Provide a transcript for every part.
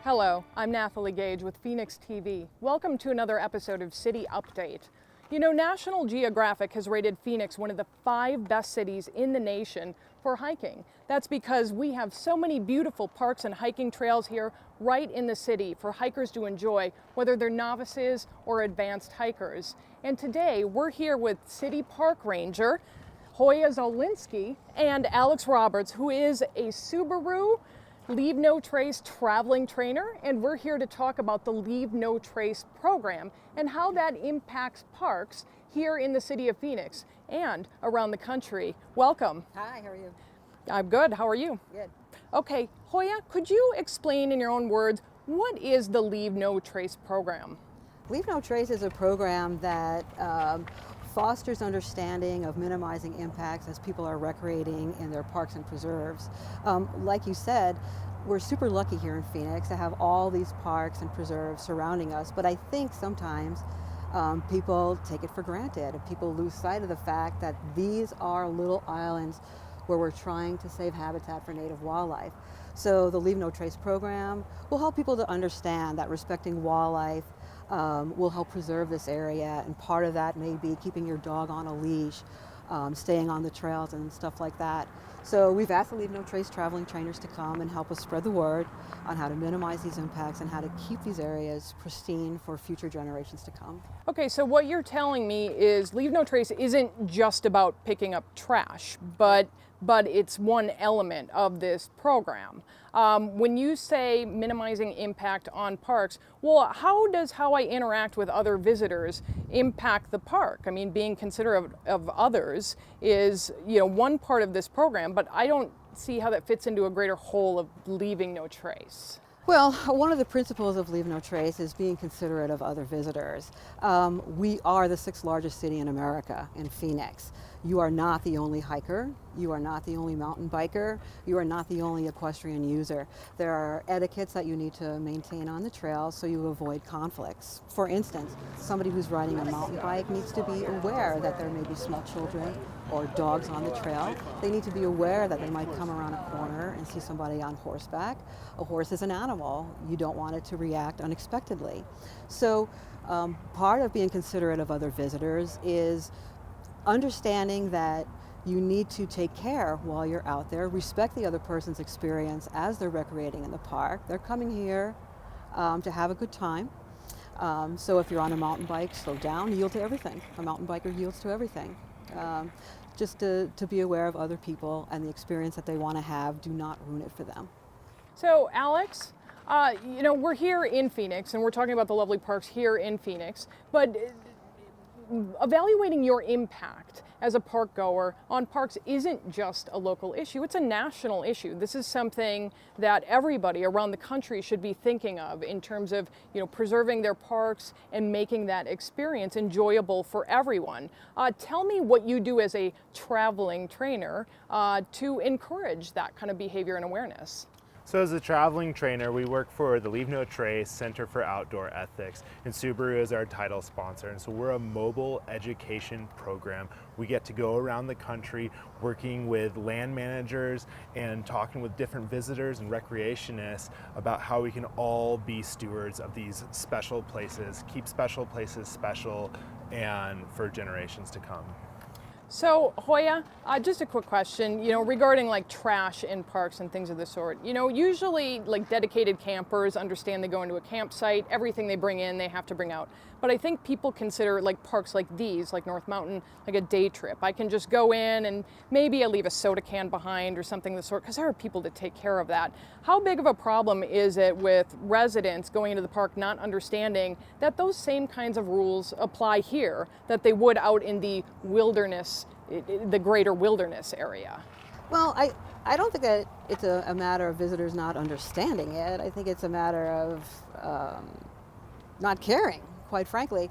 Hello, I'm Nathalie Gage with Phoenix TV. Welcome to another episode of City Update. You know, National Geographic has rated Phoenix one of the 5 best cities in the nation for hiking. That's because we have so many beautiful parks and hiking trails here right in the city for hikers to enjoy, whether they're novices or advanced hikers. And today we're here with City Park Ranger Hoya Zolinski and Alex Roberts, who is a Subaru Leave No Trace traveling trainer, and we're here to talk about the Leave No Trace program and how that impacts parks here in the city of Phoenix and around the country. Welcome. Hi, how are you? I'm good. How are you? Good. Okay, Hoya, could you explain in your own words, what is the Leave No Trace program? Leave No Trace is a program that fosters understanding of minimizing impacts as people are recreating in their parks and preserves. Like you said, we're super lucky here in Phoenix to have all these parks and preserves surrounding us, but I think sometimes people take it for granted and people lose sight of the fact that these are little islands where we're trying to save habitat for native wildlife. So the Leave No Trace program will help people to understand that respecting wildlife will help preserve this area, and part of that may be keeping your dog on a leash, staying on the trails and stuff like that. So we've asked the Leave No Trace traveling trainers to come and help us spread the word on how to minimize these impacts and how to keep these areas pristine for future generations to come. Okay, so what you're telling me is Leave No Trace isn't just about picking up trash, but it's one element of this program. When you say minimizing impact on parks, well, how does how I interact with other visitors impact the park? I mean, being considerate of others is, you know, one part of this program, but I don't see how that fits into a greater whole of leaving no trace. Well, one of the principles of Leave No Trace is being considerate of other visitors. We are the 6th largest city in America, in Phoenix. You are not the only hiker, you are not the only mountain biker, you are not the only equestrian user. There are etiquettes that you need to maintain on the trail so you avoid conflicts. For instance, somebody who's riding a mountain bike needs to be aware that there may be small children or dogs on the trail. They need to be aware that they might come around a corner and see somebody on horseback. A horse is an animal. You don't want it to react unexpectedly. So part of being considerate of other visitors is understanding that you need to take care while you're out there, respect the other person's experience as they're recreating in the park. They're coming here to have a good time. So if you're on a mountain bike, slow down, yield to everything. A mountain biker yields to everything. Just to be aware of other people and the experience that they want to have. Do not ruin it for them. So, Alex, you know, we're here in Phoenix and we're talking about the lovely parks here in Phoenix, but evaluating your impact as a park goer on parks isn't just a local issue, it's a national issue. This is something that everybody around the country should be thinking of in terms of, you know, preserving their parks and making that experience enjoyable for everyone. Tell me what you do as a traveling trainer to encourage that kind of behavior and awareness. So as a traveling trainer, we work for the Leave No Trace Center for Outdoor Ethics, and Subaru is our title sponsor. And so we're a mobile education program. We get to go around the country working with land managers and talking with different visitors and recreationists about how we can all be stewards of these special places, keep special places special, and for generations to come. So, Hoya, just a quick question, you know, regarding like trash in parks and things of the sort. You know, usually like dedicated campers understand they go into a campsite, everything they bring in, they have to bring out. But I think people consider like parks like these, like North Mountain, like a day trip. I can just go in and maybe I leave a soda can behind or something of the sort, because there are people that take care of that. How big of a problem is it with residents going into the park not understanding that those same kinds of rules apply here that they would out in the wilderness, the greater wilderness area? Well, I don't think that it's a matter of visitors not understanding it. I think it's a matter of not caring, quite frankly.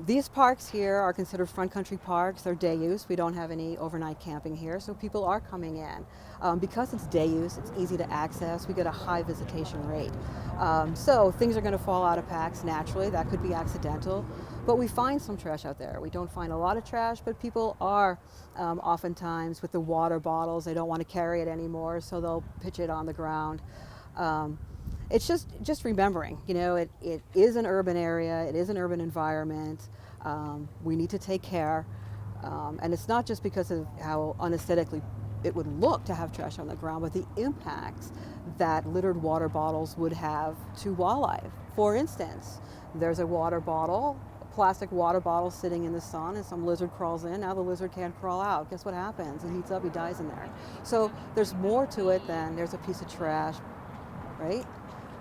These parks here are considered front country parks. They're day use. We don't have any overnight camping here, so people are coming in. Because it's day use, it's easy to access. We get a high visitation rate. So things are going to fall out of packs naturally. That could be accidental. But we find some trash out there. We don't find a lot of trash, but people are oftentimes with the water bottles, they don't want to carry it anymore, so they'll pitch it on the ground. It's just remembering, you know, it is an urban area, it is an urban environment. We need to take care, and it's not just because of how unaesthetically it would look to have trash on the ground, but the impacts that littered water bottles would have to wildlife. For instance, there's a water bottle, a plastic water bottle sitting in the sun, and some lizard crawls in. Now the lizard can't crawl out. Guess what happens? It heats up, he dies in there. So there's more to it than there's a piece of trash, right?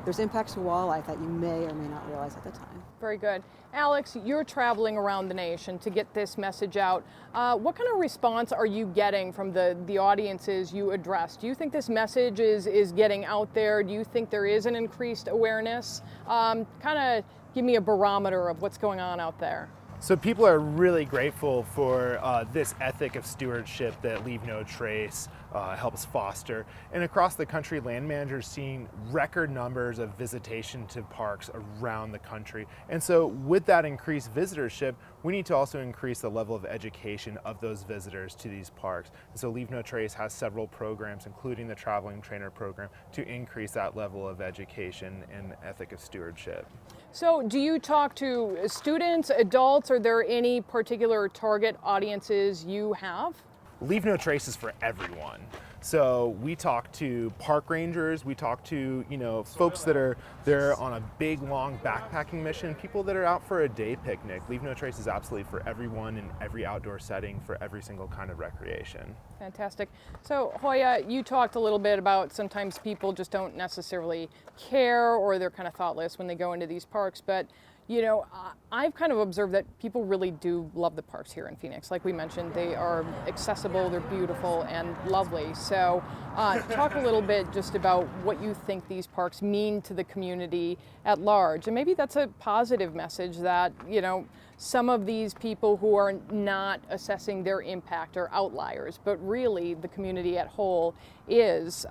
There's impacts to wildlife that you may or may not realize at the time. Very good. Alex, you're traveling around the nation to get this message out. What kind of response are you getting from the audiences you address? Do you think this message is getting out there? Do you think there is an increased awareness? Kind of give me a barometer of what's going on out there. So people are really grateful for this ethic of stewardship that Leave No Trace helps foster. And across the country, land managers seeing record numbers of visitation to parks around the country. And so with that increased visitorship, we need to also increase the level of education of those visitors to these parks. And so Leave No Trace has several programs, including the Traveling Trainer Program, to increase that level of education and ethic of stewardship. So do you talk to students, adults? Are there any particular target audiences you have? Leave No Trace is for everyone. So we talk to park rangers, we talk to, you know, folks that are there on a big, long backpacking mission, people that are out for a day picnic. Leave No Trace is absolutely for everyone in every outdoor setting for every single kind of recreation. Fantastic. So Hoya, you talked a little bit about sometimes people just don't necessarily care or they're kind of thoughtless when they go into these parks, but you know, I've kind of observed that people really do love the parks here in Phoenix. Like we mentioned, they are accessible, they're beautiful and lovely. So talk a little bit just about what you think these parks mean to the community at large. And maybe that's a positive message that, you know, some of these people who are not assessing their impact are outliers, but really the community at whole is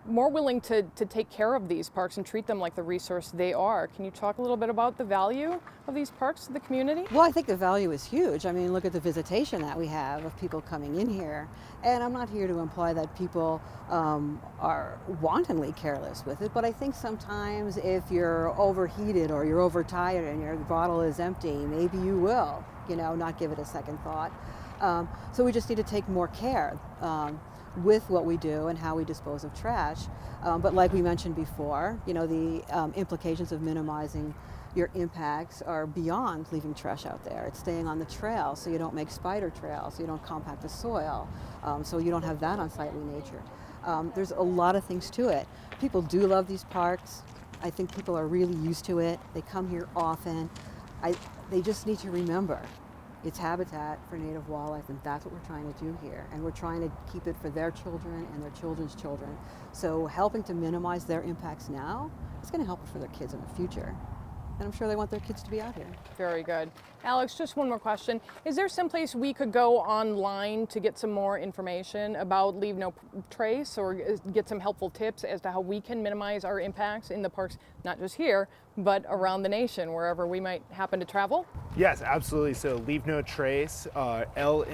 more willing to take care of these parks and treat them like the resource they are. Can you talk a little bit about the value of these parks to the community? Well, I think the value is huge. I mean, look at the visitation that we have of people coming in here. And I'm not here to imply that people are wantonly careless with it, but I think sometimes if you're overheated or you're overtired and your bottle is empty, maybe you will, you know, not give it a second thought. So we just need to take more care with what we do and how we dispose of trash. But like we mentioned before, you know, the implications of minimizing your impacts are beyond leaving trash out there. It's staying on the trail so you don't make spider trails, so you don't compact the soil, so you don't have that unsightly nature. There's a lot of things to it. People do love these parks. I think people are really used to it. They come here often. They just need to remember it's habitat for native wildlife, and that's what we're trying to do here. And we're trying to keep it for their children and their children's children. So helping to minimize their impacts now is going to help for their kids in the future. And I'm sure they want their kids to be out here. Very good. Alex, just one more question. Is there someplace we could go online to get some more information about Leave No Trace or get some helpful tips as to how we can minimize our impacts in the parks, not just here, but around the nation, wherever we might happen to travel? Yes, absolutely. So Leave No Trace, lnt.org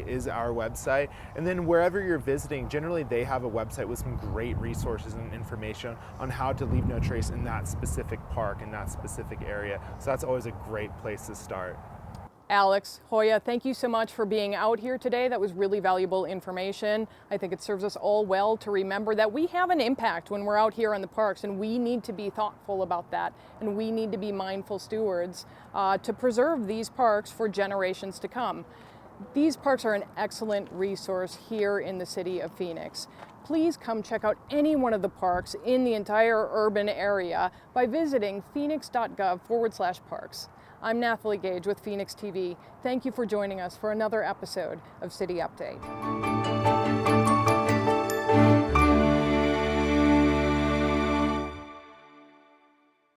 is our website. And then wherever you're visiting, generally they have a website with some great resources and information on how to leave no trace in that specific park, in that specific area. So that's always a great place to start. Alex, Hoya, thank you so much for being out here today. That was really valuable information. I think it serves us all well to remember that we have an impact when we're out here in the parks, and we need to be thoughtful about that, and we need to be mindful stewards to preserve these parks for generations to come. These parks are an excellent resource here in the city of Phoenix. Please come check out any one of the parks in the entire urban area by visiting phoenix.gov/parks. I'm Nathalie Gage with Phoenix TV. Thank you for joining us for another episode of City Update.